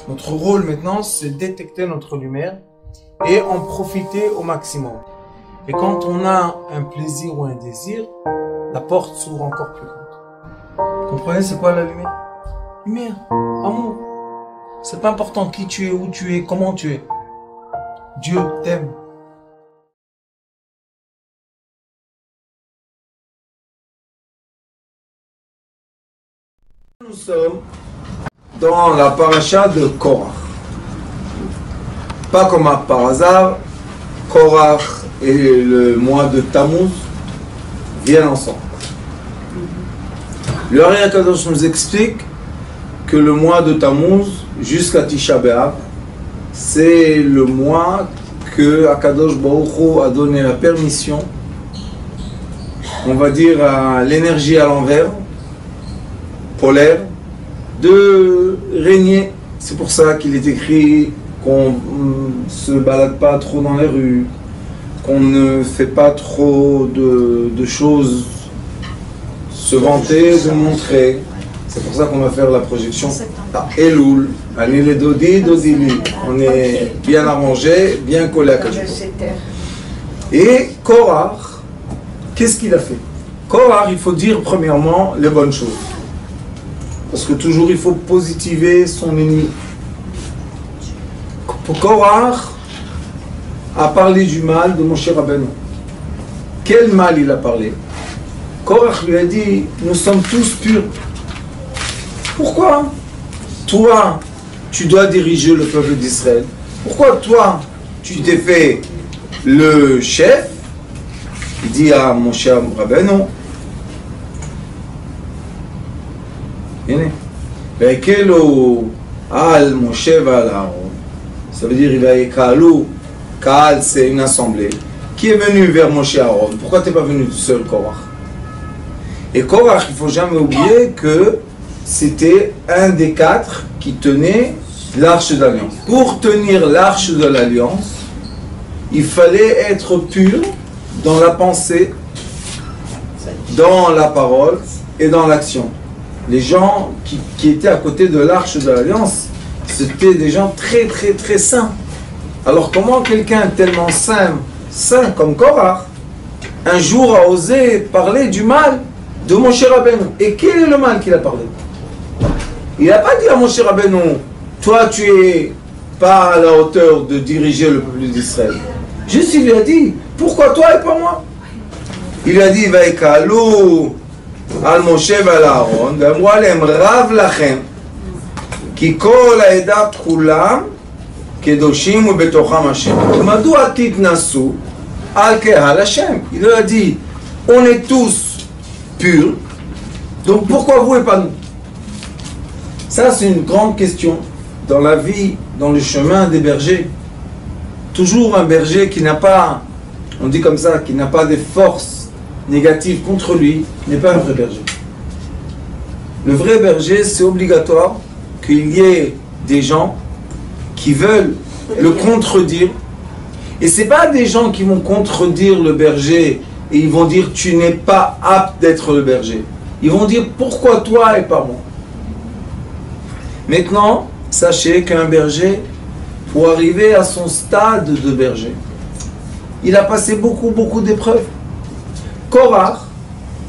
Notre rôle maintenant, c'est détecter notre lumière et en profiter au maximum. Et quand on a un plaisir ou un désir, la porte s'ouvre encore plus grande. Vous comprenez c'est quoi la lumière? Lumière, amour. C'est pas important qui tu es, où tu es, comment tu es. Dieu t'aime. Nous sommes dans la paracha de Korach. Pas comme par hasard, Korach et le mois de Tammuz viennent ensemble. Le Ari Akadosh nous explique que le mois de Tammuz jusqu'à Tisha B'Av, c'est le mois que Akadosh Baruch Hu a donné la permission, on va dire à l'énergie à l'envers, polaire, de régner. C'est pour ça qu'il est écrit qu'on ne se balade pas trop dans les rues, qu'on ne fait pas trop de choses, se vanter, se montrer. C'est pour ça qu'on va faire la projection à Elul, à Nile Dodi, Dodili. On est bien arrangé, bien collé à quelque chose. Et Korach, qu'est-ce qu'il a fait? Korach, il faut dire premièrement les bonnes choses. Parce que toujours il faut positiver son ennemi. Korach a parlé du mal de Moshe Rabbeinu. Quel mal il a parlé? Korach lui a dit, nous sommes tous purs. Pourquoi toi, tu dois diriger le peuple d'Israël? Pourquoi toi, tu t'es fait le chef? Il dit à Moshe Rabbeinu, Al Moshe Val Aaron. Ça veut dire il a Kalou. Kaal, c'est une assemblée qui est venue vers Moshe Aaron. Pourquoi tu n'es pas venu tout seul, Korach? Et Korach, il ne faut jamais oublier que c'était un des 4 qui tenait l'arche de l'alliance. Pour tenir l'arche de l'alliance, il fallait être pur dans la pensée, dans la parole et dans l'action. Les gens qui étaient à côté de l'arche de l'alliance, c'était des gens très très très saints. Alors comment quelqu'un tellement saint comme Korach, un jour a osé parler du mal de Moshe Rabbeinu? Et quel est le mal qu'il a parlé? Il n'a pas dit à Moshe Rabbeinu, toi tu es pas à la hauteur de diriger le peuple d'Israël. Juste il lui a dit, pourquoi toi et pas moi? Il lui a dit, Vaïkalou al Moshe val Aaron, ואמרו עליהם רב לכם, כי כל העדה כולם קדושים ובתוכם השם. מדוע תתנסו על קהל השם? Il lui a dit, on est tous purs, donc pourquoi vous et pas nous? Ça c'est une grande question dans la vie, dans le chemin des bergers. Toujours un berger qui n'a pas, on dit comme ça, qui n'a pas des forces négative contre lui, n'est pas un vrai berger. Le vrai berger, c'est obligatoire qu'il y ait des gens qui veulent le contredire. Et ce n'est pas des gens qui vont contredire le berger et ils vont dire tu n'es pas apte d'être le berger. Ils vont dire pourquoi toi et pas moi. Maintenant, sachez qu'un berger, pour arriver à son stade de berger, il a passé beaucoup d'épreuves. Korach,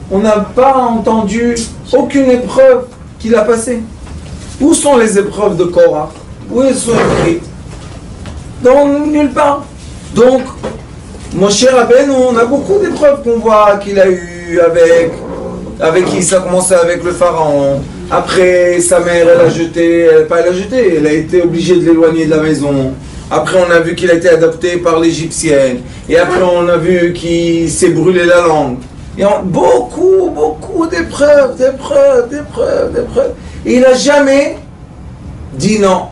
on n'a pas entendu aucune épreuve qu'il a passée. Où sont les épreuves de Korach? Où elles sont écrites? Nulle part. Donc, Moshe Rabbeinu, on a beaucoup d'épreuves qu'on voit qu'il a eues avec qui ça a commencé avec le pharaon. Après, sa mère, elle a été obligée de l'éloigner de la maison. Après, on a vu qu'il a été adopté par l'Égyptienne. Et après, on a vu qu'il s'est brûlé la langue. Et beaucoup d'épreuves. Et il n'a jamais dit non.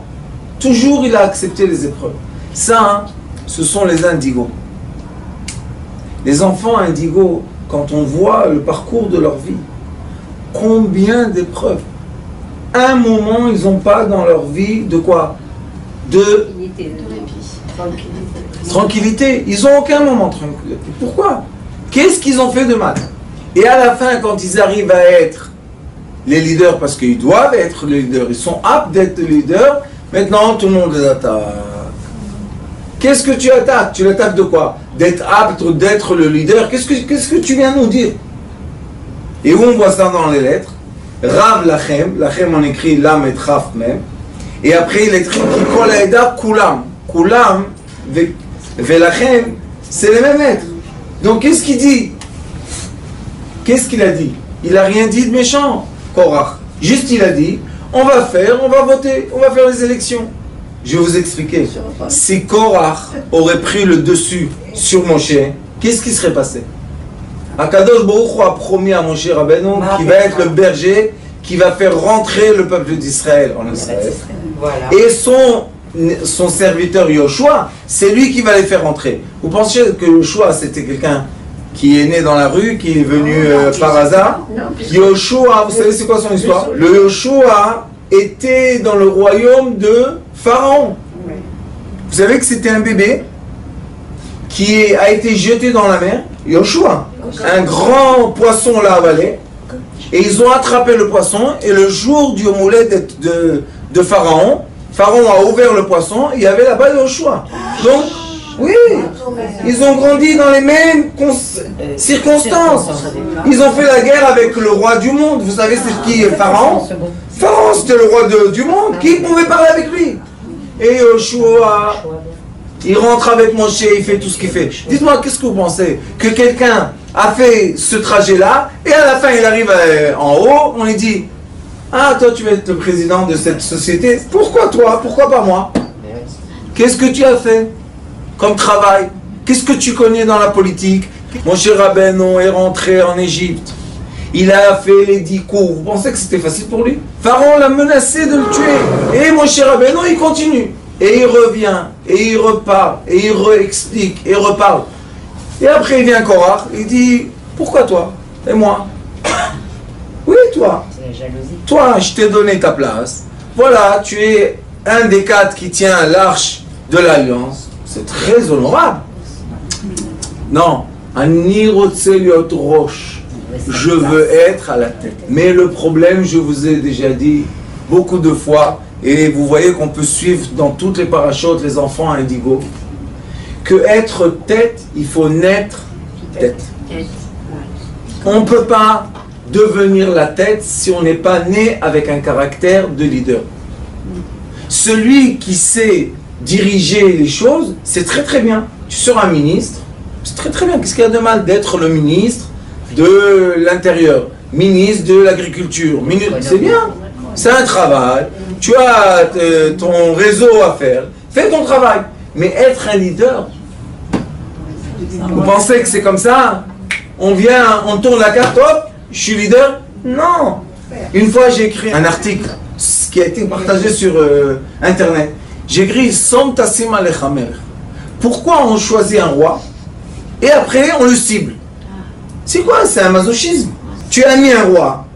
Toujours, il a accepté les épreuves. Ça, ce sont les indigos. Les enfants indigos, quand on voit le parcours de leur vie, combien d'épreuves. Un moment, ils n'ont pas dans leur vie de quoi? De tranquillité. Ils n'ont aucun moment de tranquillité. Pourquoi? Qu'est-ce qu'ils ont fait de mal? Et à la fin, quand ils arrivent à être les leaders, parce qu'ils doivent être les leaders, ils sont aptes d'être les leaders, Maintenant, tout le monde les attaque. Qu'est-ce que tu attaques? Tu l'attaques de quoi? D'être apte, d'être le leader. Qu'est-ce que tu viens nous dire? Et où on voit ça dans les lettres? Rav lachem, lachem on écrit lam et traf même. Et après il écrit qui kol haeda kulam. Kulam, velachem, c'est les mêmes lettres. Donc qu'est-ce qu'il dit? Qu'est-ce qu'il a dit? Il n'a rien dit de méchant, Korach. Juste il a dit, on va voter, on va faire les élections. Je vais vous expliquer. Si Korach aurait pris le dessus sur Moshe, qu'est-ce qui serait passé? Akadosh Baruch Hu a promis à Moshe Rabbeinu qui va être le berger qui va faire rentrer le peuple d'Israël en Israël. Voilà. Et son serviteur Yoshua, c'est lui qui va les faire rentrer. Vous pensez que Yoshua c'était quelqu'un qui est né dans la rue, qui est venu par hasard? Yoshua, vous savez c'est quoi son histoire? Le Yoshua était dans le royaume de Pharaon. Vous savez que c'était un bébé qui a été jeté dans la mer, Yoshua. Un grand poisson l'a avalé et ils ont attrapé le poisson et le jour du moulet de Pharaon, Pharaon a ouvert le poisson et il y avait là-bas Yoshua. Donc, oui, ils ont grandi dans les mêmes circonstances. Ils ont fait la guerre avec le roi du monde. Vous savez c'est qui est Pharaon? Pharaon c'était le roi du monde. Qui pouvait parler avec lui? Et Yoshua, il rentre avec Moshe, il fait tout ce qu'il fait. Dites-moi, qu'est-ce que vous pensez? Que quelqu'un a fait ce trajet-là, et à la fin il arrive en haut, on lui dit, ah toi tu vas être le président de cette société, pourquoi toi? Pourquoi pas moi? Qu'est-ce que tu as fait comme travail? Qu'est-ce que tu connais dans la politique? Moshe Rabbeinu est rentré en Égypte, il a fait les 10 coups, vous pensez que c'était facile pour lui? Pharaon l'a menacé de le tuer, et Moshe Rabbeinu il continue. Et il revient, et il repart, et il réexplique, et il reparle. Et après il vient Korach, il dit, pourquoi toi? Et moi? Oui, toi. C'est la jalousie. Toi, je t'ai donné ta place. Voilà, tu es un des 4 qui tient l'arche de l'alliance. C'est très honorable. Non, Ani rotse liot rosh. Je veux être à la tête. Mais le problème, je vous ai déjà dit beaucoup de fois, et vous voyez qu'on peut suivre dans toutes les parachutes les enfants indigo, que être tête, il faut naître tête. On ne peut pas devenir la tête si on n'est pas né avec un caractère de leader. Celui qui sait diriger les choses, c'est très très bien. Tu seras un ministre, c'est très très bien. Qu'est-ce qu'il y a de mal d'être le ministre de l'Intérieur, ministre de l'Agriculture? C'est bien, c'est un travail. Tu as ton réseau à faire, fais ton travail. Mais être un leader, vous pensez que c'est comme ça? On vient, on tourne la carte, hop, je suis leader? Non. Une fois j'ai écrit un article qui a été partagé sur internet. J'ai écrit Som Tassim Alechamer. Pourquoi on choisit un roi et après on le cible? C'est quoi? C'est un masochisme. Tu as mis un roi.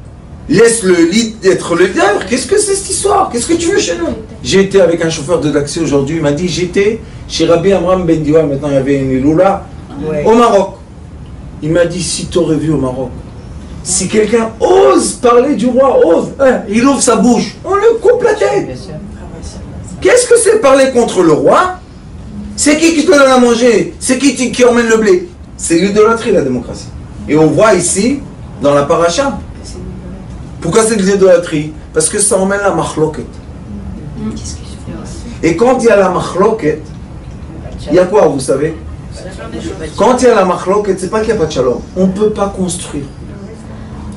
Laisse-le être le leader. Qu'est-ce que c'est cette histoire? Qu'est-ce que tu veux chez nous? J'ai été avec un chauffeur de taxi aujourd'hui. Il m'a dit, j'étais chez Rabbi Amram Ben Diwa, maintenant il y avait une Iloula, au Maroc. Il m'a dit, si tu aurais vu au Maroc, si quelqu'un ose parler du roi, ose, hein, il ouvre sa bouche, on le coupe la tête. Qu'est-ce que c'est parler contre le roi? C'est qui te donne à manger? C'est qui emmène le blé? C'est l'idolâtrie, la démocratie. Et on voit ici, dans la paracha. Pourquoi c'est de l'idolâtrie? Parce que ça emmène la machloket. Et quand il y a la machloket, il y a quoi, vous savez? Quand il y a la machloket, c'est pas qu'il n'y a pas de shalom. On ne peut pas construire.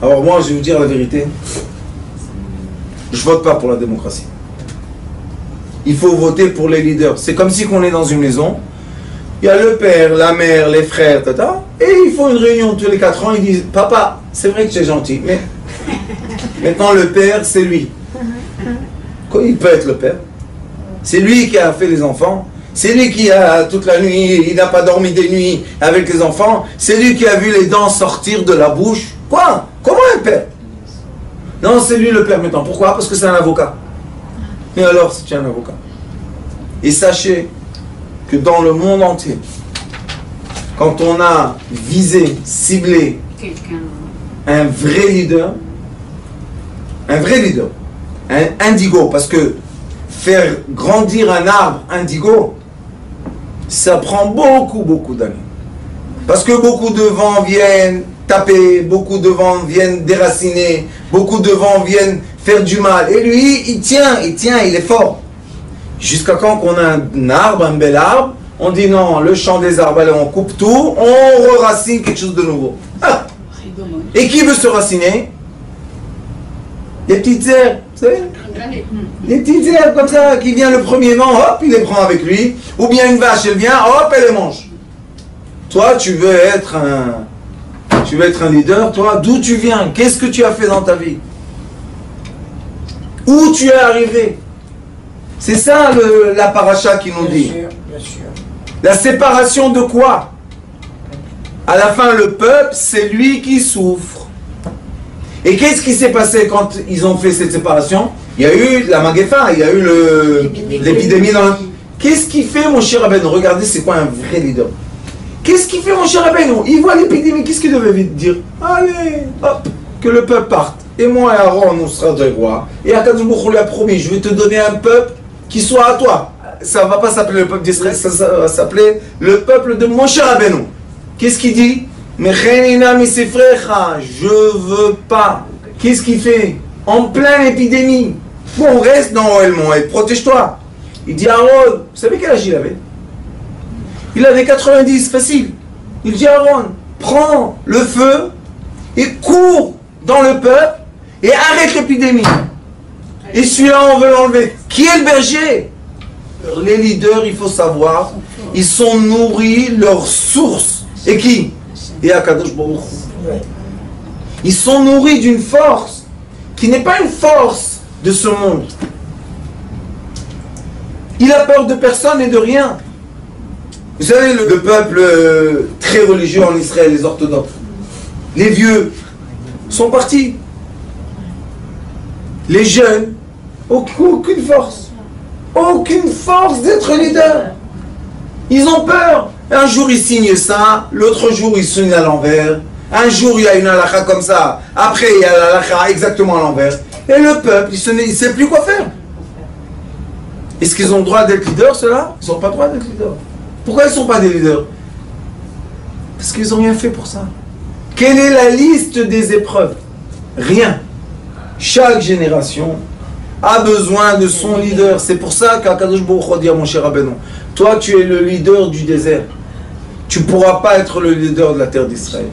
Alors moi, je vais vous dire la vérité. Je vote pas pour la démocratie. Il faut voter pour les leaders. C'est comme si on est dans une maison. Il y a le père, la mère, les frères, tata, et ils font une réunion tous les 4 ans. Ils disent, papa, c'est vrai que tu es gentil, mais maintenant le père, c'est lui. Il peut être le père. C'est lui qui a fait les enfants. C'est lui qui a toute la nuit, il n'a pas dormi des nuits avec les enfants. C'est lui qui a vu les dents sortir de la bouche. Quoi? Comment un père? Non, c'est lui le père maintenant. Pourquoi? Parce que c'est un avocat. Et alors, c'est un avocat. Et sachez que dans le monde entier, quand on a visé, ciblé un vrai leader, un indigo, parce que faire grandir un arbre indigo, ça prend beaucoup d'années. Parce que beaucoup de vents viennent taper, beaucoup de vents viennent déraciner, beaucoup de vents viennent faire du mal. Et lui, il tient, il est fort. Jusqu'à quand qu'on a un arbre, un bel arbre, on dit non, le champ des arbres, allez, on coupe tout, on re-racine quelque chose de nouveau. Ah. Et qui veut se raciner? Les petites herbes, vous savez? Les petites herbes comme ça, qui vient le premier vent, hop, il les prend avec lui. Ou bien une vache, elle vient, hop, elle les mange. Toi, tu veux être un leader, toi, d'où tu viens? Qu'est-ce que tu as fait dans ta vie? Où tu es arrivé? C'est ça la paracha qui nous dit. Bien sûr. La séparation de quoi? À la fin, le peuple, c'est lui qui souffre. Et qu'est-ce qui s'est passé quand ils ont fait cette séparation? Il y a eu la Magéfa, il y a eu l'épidémie dans le... Qu'est-ce qui fait, mon cher Rabbeinu? Regardez, c'est quoi un vrai leader? Qu'est-ce qui fait, mon cher Rabbeinu? Il voit l'épidémie, qu'est-ce qu'il devait vite dire? Allez, hop, que le peuple parte. Et moi et Aaron, on sera des rois. Et Akadosh Baruch Hu lui a promis, je vais te donner un peuple qui soit à toi. Ça ne va pas s'appeler le peuple d'Israël, ça va s'appeler le peuple de mon cher Rabbeinu. Qu'est-ce qu'il dit? Je veux pas. Qu'est-ce qu'il fait? En pleine épidémie. Bon, reste dans Ohel Moed, protège-toi. Il dit à Aaron, vous savez quel âge il avait? Il avait 90, facile. Il dit à Aaron, prends le feu et cours dans le peuple et arrête l'épidémie. Et celui-là, on veut l'enlever. Qui est le berger? Les leaders, il faut savoir, ils sont nourris, leur source. Et qui? Et Akadosh Baruch Hu. Ils sont nourris d'une force qui n'est pas une force de ce monde. Il a peur de personne et de rien. Vous savez, le peuple très religieux en Israël, les orthodoxes, les vieux, sont partis. Les jeunes, aucune force. Aucune force d'être leader. Ils ont peur. Un jour, ils signent ça. L'autre jour, ils signent à l'envers. Un jour, il y a une halakha comme ça. Après, il y a l'halakha exactement à l'envers. Et le peuple, il ne sait plus quoi faire. Est-ce qu'ils ont le droit d'être leaders, ceux-là? Ils n'ont pas le droit d'être leaders. Pourquoi ils ne sont pas des leaders? Parce qu'ils n'ont rien fait pour ça. Quelle est la liste des épreuves? Rien. Chaque génération a besoin de son leader. C'est pour ça qu'Akadosh Baruch Hu dit à mon cher Rabbeinu, toi tu es le leader du désert. Tu ne pourras pas être le leader de la terre d'Israël.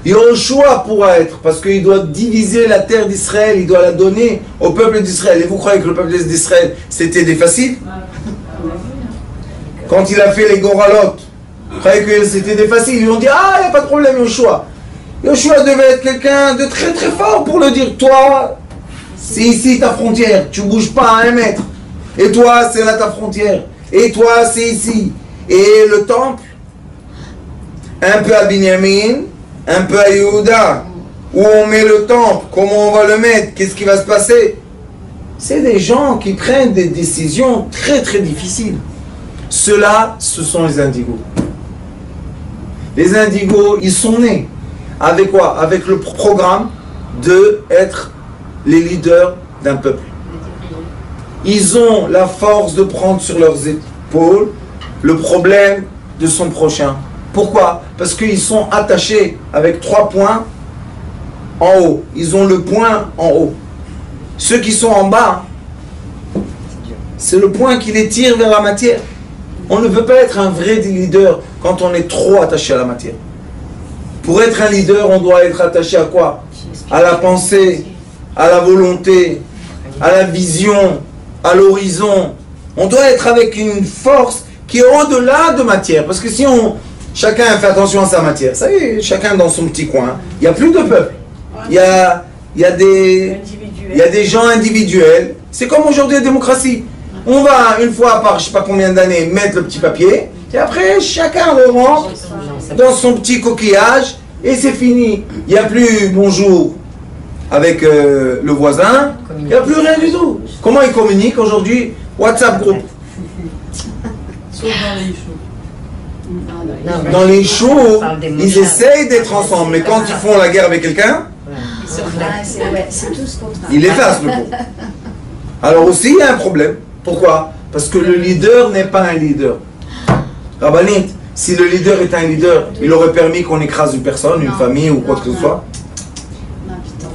Yoshua pourra être, parce qu'il doit diviser la terre d'Israël, il doit la donner au peuple d'Israël. Et vous croyez que le peuple d'Israël, c'était des faciles? Quand il a fait les Goralot, vous croyez que c'était des faciles? Ils ont dit, ah, il n'y a pas de problème, Yoshua. Yoshua devait être quelqu'un de très très fort pour le dire, toi, c'est ici ta frontière, tu ne bouges pas à 1 mètre. Et toi, c'est là ta frontière. Et toi, c'est ici. Et le temple, un peu à Binyamin, un peu à Yehuda, où on met le temple, comment on va le mettre, qu'est-ce qui va se passer? C'est des gens qui prennent des décisions très très difficiles. Ceux-là, ce sont les indigos. Les indigos, ils sont nés avec quoi? Avec le programme d'être les leaders d'un peuple. Ils ont la force de prendre sur leurs épaules le problème de son prochain. Pourquoi? Parce qu'ils sont attachés avec 3 points en haut. Ils ont le point en haut. Ceux qui sont en bas, c'est le point qui les tire vers la matière. On ne peut pas être un vrai leader quand on est trop attaché à la matière. Pour être un leader, on doit être attaché à quoi? À la pensée, à la volonté, à la vision, à l'horizon. On doit être avec une force qui est au-delà de matière. Parce que si chacun fait attention à sa matière, ça y est, chacun dans son petit coin, il n'y a plus de peuple. Il y a des gens individuels. C'est comme aujourd'hui la démocratie. On va une fois par je ne sais pas combien d'années mettre le petit papier, et après chacun le rentre dans son petit coquillage, et c'est fini. Il n'y a plus bonjour avec le voisin, il n'y a plus rien du tout. Comment ils communiquent aujourd'hui? WhatsApp groupe. Sauf dans les shows. Dans les shows, ils essayent d'être ensemble, mais quand ils font la guerre avec quelqu'un, c'est tous contre. ils l'effacent le pauvre. Alors aussi, il y a un problème. Pourquoi? Parce que le leader n'est pas un leader. Rabbanit, si le leader est un leader, il aurait permis qu'on écrase une personne, une famille ou quoi que ce soit.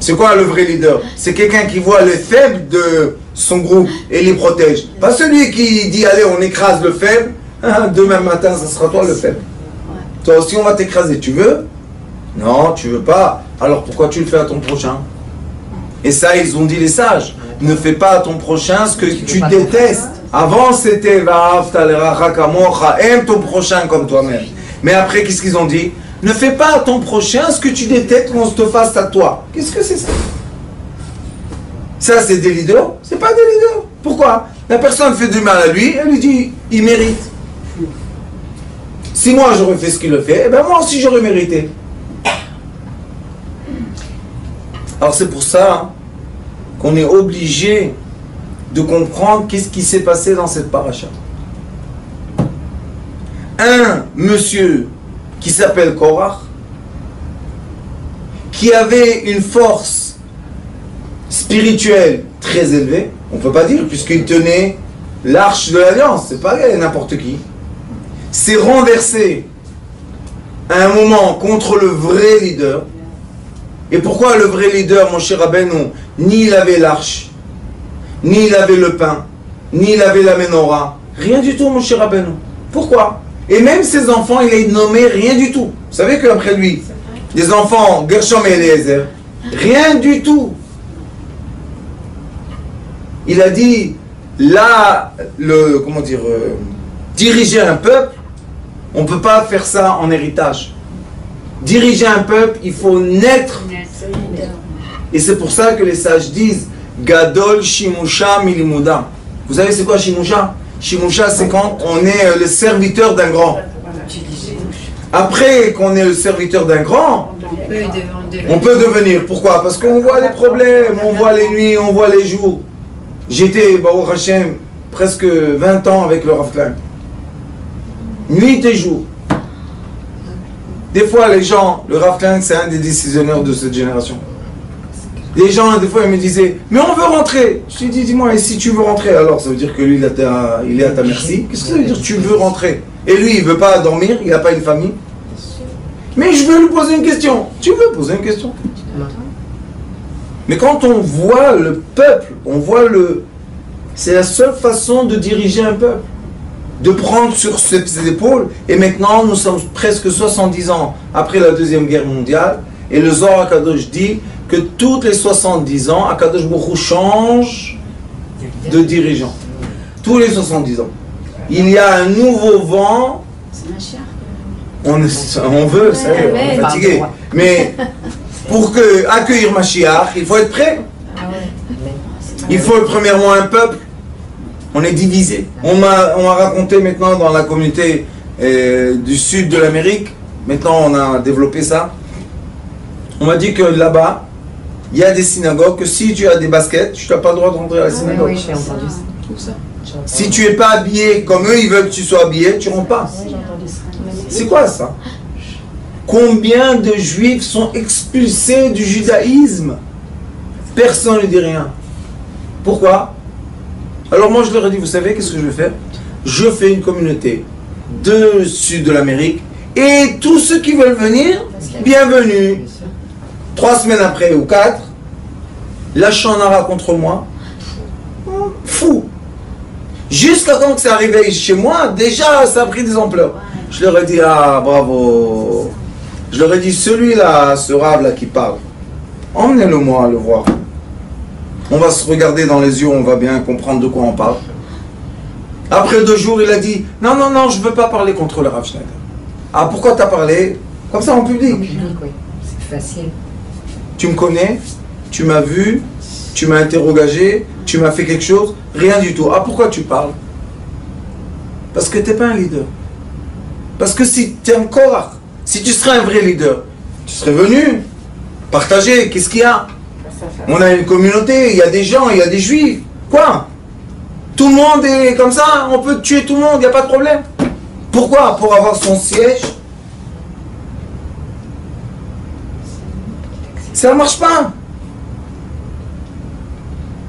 C'est quoi le vrai leader? C'est quelqu'un qui voit les faibles de son groupe et les protège. Pas celui qui dit allez on écrase le faible, demain matin ça sera toi le faible. Toi aussi on va t'écraser, tu veux? Non, tu veux pas. Alors pourquoi tu le fais à ton prochain? Et ça ils ont dit les sages, ne fais pas à ton prochain ce que tu détestes. Avant c'était aime ton prochain comme toi-même. Mais après qu'est-ce qu'ils ont dit? Ne fais pas à ton prochain ce que tu détestes qu'on se te fasse à toi. Qu'est-ce que c'est ça? Ça c'est des leaders? C'est pas des leaders. Pourquoi? La personne fait du mal à lui, elle lui dit, il mérite. Si moi j'aurais fait ce qu'il le fait, eh ben moi aussi j'aurais mérité. Alors c'est pour ça qu'on est obligé de comprendre qu'est-ce qui s'est passé dans cette paracha. Un monsieur qui s'appelle Korach, qui avait une force spirituelle très élevée, on ne peut pas dire, puisqu'il tenait l'arche de l'alliance, c'est pas n'importe qui, s'est renversé à un moment contre le vrai leader. Et pourquoi le vrai leader, mon cher Rabbeinu, ni il avait l'arche, ni il avait le pain, ni il avait la menorah, rien du tout, mon cher Rabbeinu. Pourquoi? Et même ses enfants, il les nommé rien du tout. Vous savez qu'après lui, les enfants, Gershom et Eliezer, rien du tout. Il a dit, là, diriger un peuple, on ne peut pas faire ça en héritage. Diriger un peuple, il faut naître. Et c'est pour ça que les sages disent, Gadol Shimusha Milimuda. Vous savez c'est quoi Shimusha? Shimusha, c'est quand on est le serviteur d'un grand. Après qu'on est le serviteur d'un grand, on peut devenir. Pourquoi? Parce qu'on voit les problèmes, on voit les nuits, on voit les jours. J'étais, Baruch Hashem, presque 20 ans avec le Rav Klein. Nuit et jour. Des fois, les gens, le Rav Klein, c'est un des décisionnaires de cette génération. Les gens, des fois, ils me disaient, mais on veut rentrer. Je lui dis, dis-moi, et si tu veux rentrer, alors ça veut dire que lui, il est à ta merci. Qu'est-ce que ça veut dire, tu veux rentrer? Et lui, il ne veut pas dormir, il n'a pas une famille. Mais je veux lui poser une question. Tu veux poser une question? Mais quand on voit le peuple, on voit le... C'est la seule façon de diriger un peuple. De prendre sur ses épaules. Et maintenant, nous sommes presque 70 ans après la Deuxième Guerre mondiale. Et le Zohar HaKadosh dit que toutes les 70 ans, HaKadosh Baruch Hu change de dirigeant. Tous les 70 ans. Il y a un nouveau vent. On veut, ça y est, on est fatigué. Mais pour accueillir Mashiach, il faut être prêt. Il faut premièrement un peuple. On est divisé. On m'a raconté maintenant dans la communauté du sud de l'Amérique, maintenant on a développé ça, on m'a dit que là-bas, il y a des synagogues que si tu as des baskets, tu n'as pas le droit de rentrer à la synagogue. Oui, j'ai entendu ça. Si tu n'es pas habillé comme eux, ils veulent que tu sois habillé, tu ne rentres pas. C'est quoi ça? Combien de juifs sont expulsés du judaïsme? Personne ne dit rien. Pourquoi? Alors moi je leur ai dit, vous savez qu'est-ce que je vais faire? Je fais une communauté du sud de l'Amérique et tous ceux qui veulent venir, bienvenue. 3 semaines après ou 4, la chanara contre moi, fou. Jusqu'à quand que c'est arrivé chez moi, déjà ça a pris des ampleurs. Je leur ai dit, ah bravo. Je leur ai dit, celui-là, ce rave là qui parle, emmenez-le moi à le voir. On va se regarder dans les yeux, on va bien comprendre de quoi on parle. Après 2 jours, il a dit, non, non, non, je ne veux pas parler contre le Rav Schneider. Ah, pourquoi tu as parlé? Comme ça, en public. En public, oui. C'est facile. Tu me connais? Tu m'as vu? Tu m'as interrogé? Tu m'as fait quelque chose? Rien du tout. Ah, pourquoi tu parles? Parce que tu n'es pas un leader. Parce que si tu es un Korach, si tu serais un vrai leader, tu serais venu partager. Qu'est-ce qu'il y a? On a une communauté, il y a des gens, il y a des juifs. Quoi? Tout le monde est comme ça, on peut tuer tout le monde, il n'y a pas de problème. Pourquoi? Pour avoir son siège? Ça ne marche pas.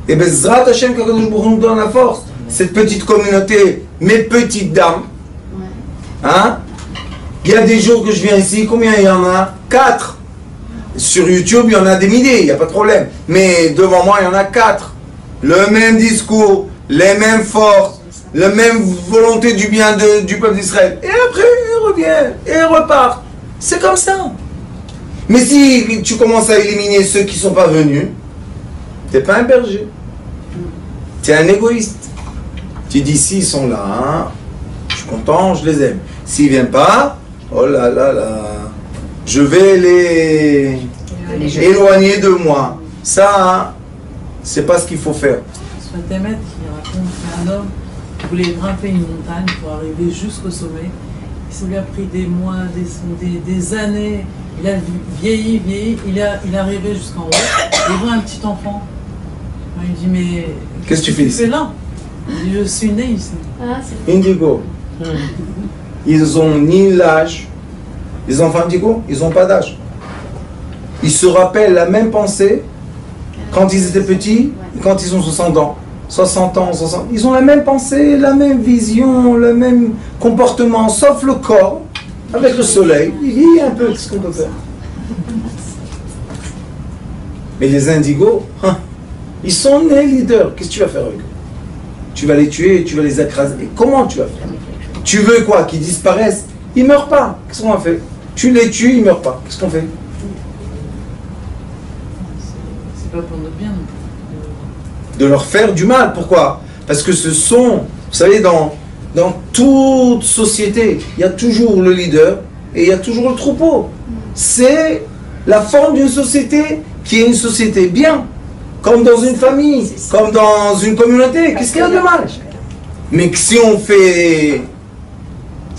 Et Bezrat Hashem, quand nous donne la force. cette petite communauté, mes petites dames. Hein? Il y a des jours que je viens ici, combien il y en a? 4. Sur YouTube, il y en a des milliers, il n'y a pas de problème. Mais devant moi, il y en a 4. Le même discours, les mêmes forces, la même volonté du bien du peuple d'Israël. Et après, il revient, et il repart. C'est comme ça. Mais si tu commences à éliminer ceux qui ne sont pas venus, tu n'es pas un berger. Tu es un égoïste. Tu dis, s'ils sont là, hein, je suis content, je les aime. S'ils ne viennent pas, oh là là là, je vais les éloigner de moi. Ça, hein, c'est pas ce qu'il faut faire. C'est un Temet qui raconte qu'un homme qui voulait grimper une montagne pour arriver jusqu'au sommet. Ça lui a pris des mois, des années. Il a vieilli, il est arrivé jusqu'en haut. Il voit un petit enfant. Il dit, mais qu'est-ce que tu fais ici? Là. Il dit, je suis né ici. Ah, Indigo. Ils ont ni l'âge. Les enfants indigos, ils n'ont pas d'âge. Ils se rappellent la même pensée quand ils étaient petits et quand ils ont 60 ans. 60 ans, 60. Ils ont la même pensée, la même vision, le même comportement, sauf le corps, avec le soleil. Il dit un peu ce qu'on peut faire. Mais les indigos, hein, ils sont nés leaders. Qu'est-ce que tu vas faire avec eux? Tu vas les tuer, tu vas les écraser. Et comment tu vas faire? Tu veux quoi? Qu'ils disparaissent? Ils ne meurent pas. Qu'est-ce qu'on va faire? Tu les tues, ils ne meurent pas. Qu'est-ce qu'on fait? C'est pas pour notre bien. De leur faire du mal. Pourquoi? Parce que ce sont, vous savez, dans toute société, il y a toujours le leader et il y a toujours le troupeau. C'est la forme d'une société qui est une société bien, comme dans une famille, comme dans une communauté. Qu'est-ce qu'il y a de mal? Mais si on fait,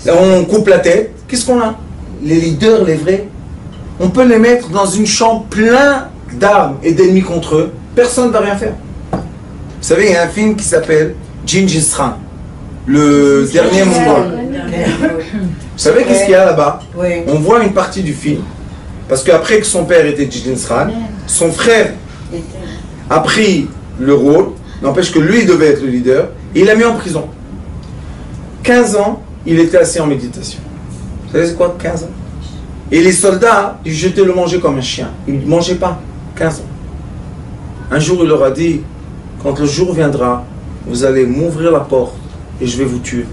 on coupe la tête, qu'est-ce qu'on a? Les leaders, les vrais, on peut les mettre dans une chambre plein d'armes et d'ennemis contre eux. Personne ne va rien faire. Vous savez, il y a un film qui s'appelle Gengis Khan, le dernier mongol. Vous savez qu'est-ce qu'il y a là-bas? On voit une partie du film. Parce qu'après que son père était Gengis Khan, son frère a pris le rôle, n'empêche que lui devait être le leader, et il l'a mis en prison. 15 ans, il était assis en méditation. Vous savez c'est quoi 15 ans? Et les soldats, ils jetaient le manger comme un chien. Ils ne mangeaient pas. 15 ans. Un jour, il leur a dit, quand le jour viendra, vous allez m'ouvrir la porte et je vais vous tuer.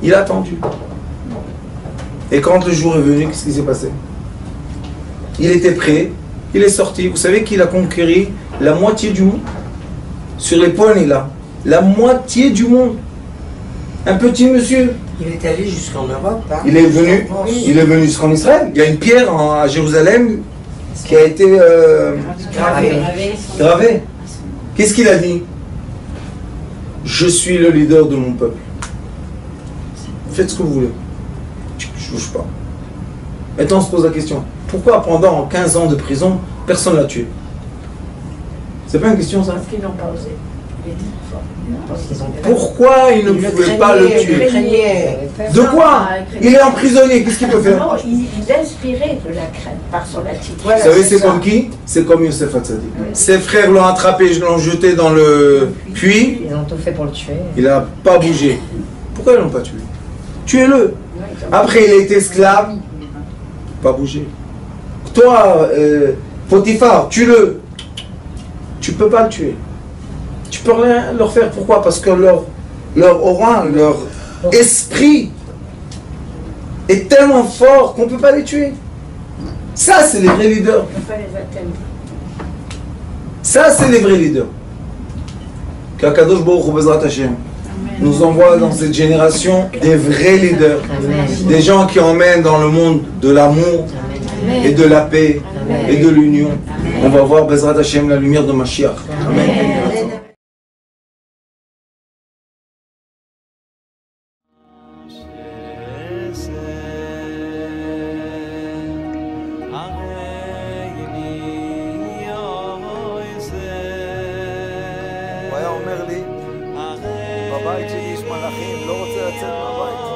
Il a attendu. Et quand le jour est venu, qu'est-ce qui s'est passé? Il était prêt, il est sorti. Vous savez qu'il a conquéri la moitié du monde? Sur les poignets là, la moitié du monde. Un petit monsieur. Il est allé jusqu'en Europe. Hein. Il est venu jusqu'en Israël. Il y a une pierre à Jérusalem qui a été gravée. Qu'est-ce qu'il a dit? Je suis le leader de mon peuple. Faites ce que vous voulez. Je ne bouge pas. Maintenant, on se pose la question. Pourquoi pendant 15 ans de prison, personne ne l'a tué? C'est pas une question, ça? Parce qu'ils n'ont pas osé. Pourquoi il ne pouvait pas le tuer? De quoi? Il est emprisonné, qu'est-ce qu'il peut faire? Non, il inspirait de la crainte par son attitude. Vous savez, c'est comme qui? C'est comme Youssef Hatzadik. Ses frères l'ont attrapé, l'ont jeté dans le puits. Ils ont tout fait pour le tuer. Il n'a pas bougé. Pourquoi ils ne l'ont pas tué? Tuez-le. Après, il est esclave. Pas bougé. Toi, Potiphar, tue-le. Tu ne peux pas le tuer. Tu peux rien leur faire. Pourquoi? Parce que leur aura, leur esprit est tellement fort qu'on ne peut pas les tuer. Ça, c'est les vrais leaders. On ne peut pas les atteindre. Ça, c'est les vrais leaders. Qu'Akadosh Baruch Hu Bezrat Hashem nous envoie dans cette génération des vrais leaders. Amen. Des gens qui emmènent dans le monde de l'amour et de la paix et de l'union. On va voir Bezrat Hashem la lumière de Mashiach. Amen. הוא היה אומר לי, בבית שלי יש מלאכים, לא רוצה לצאת מהבית.